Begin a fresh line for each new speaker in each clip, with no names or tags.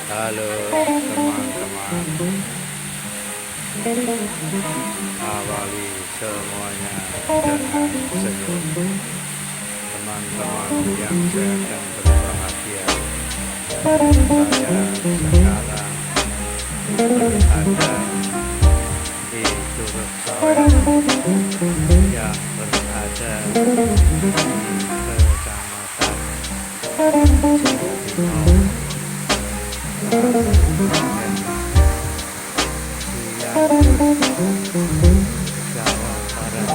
Halo teman-teman, awali semuanya dengan senyum. Teman-teman yang sehat dan berbahagia, saya sekarang berada di Curug Sawer yang berada di Kecamatan Cibinong, Kabupaten Cianjur, Jawa Barat.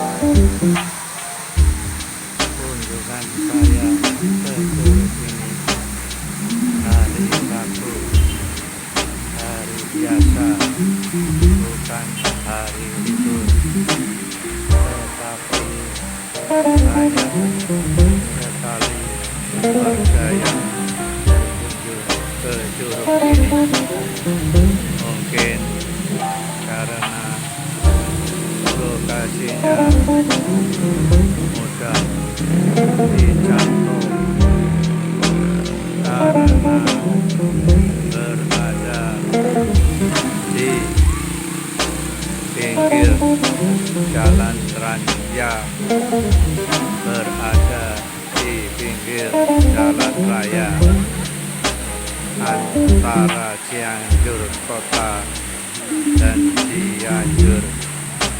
Kunjungan saya ke Curug ini hari Rabu, hari biasa, bukan hari libur, tetapi banyak sekali warga yang berkunjung ke Curug ini. Mungkin karena lokasinya mudah dijangkau karena berada di pinggir jalan raya, berada di pinggir jalan raya antara Cianjur Kota dan Cianjur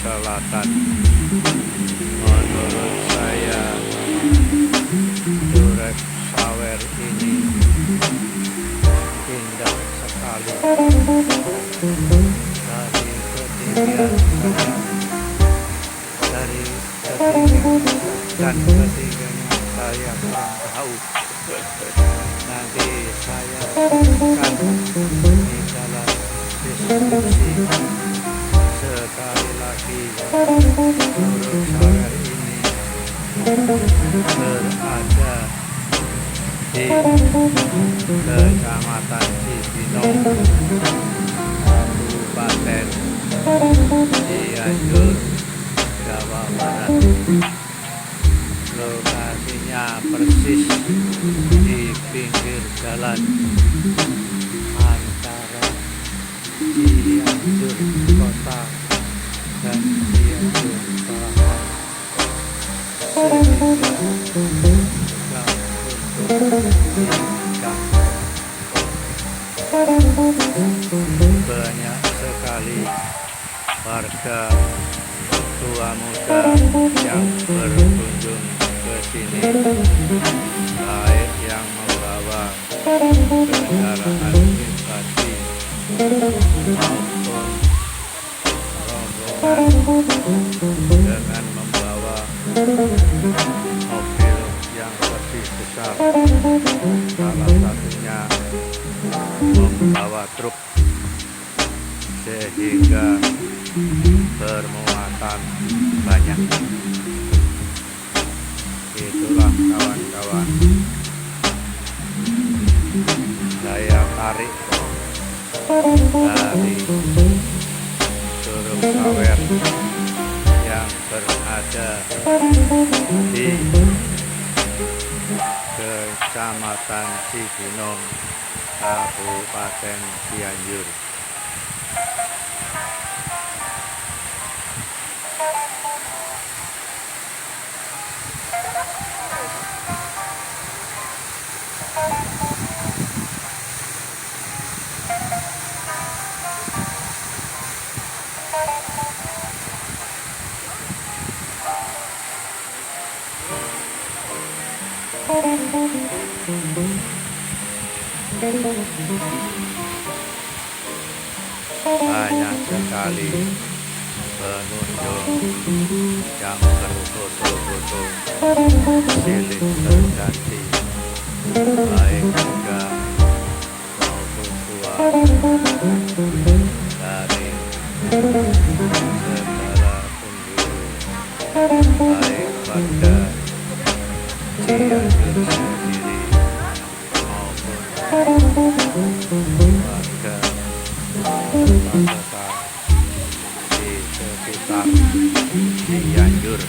Selatan. Menurut saya, Curug Sawer ini indah sekali. Dari ketinggian saya, dari ketinggian dan ketinggiannya saya kurang tahu. Nanti saya sebutkan di dalam deskripsi. Sekali lagi, Curug Sawer ini berada di Kecamatan Cibinong, Kabupaten Cianjur, Jawa Barat. Lokasinya persis di pinggir jalan antara Cianjur Kota dan Cianjur Selatan, sehingga mudah untuk dijangkau. Banyak sekali warga tua muda yang berkunjung ke sini, baik yang membawa kendaraan pribadi maupun rombongan dengan membawa mobil yang lebih besar, salah satunya membawa truk sehingga bermuatan banyak. Itulah kawan-kawan, daya tarik dari Curug Sawer yang berada di Kecamatan Cibinong, Kabupaten Cianjur. Banyak sekali pengunjung yang berfoto-foto silih berganti, baik muda maupun tua, dari segala penjuru, baik warga Cianjur sendiri maupun warga kota di sekitar Cianjur.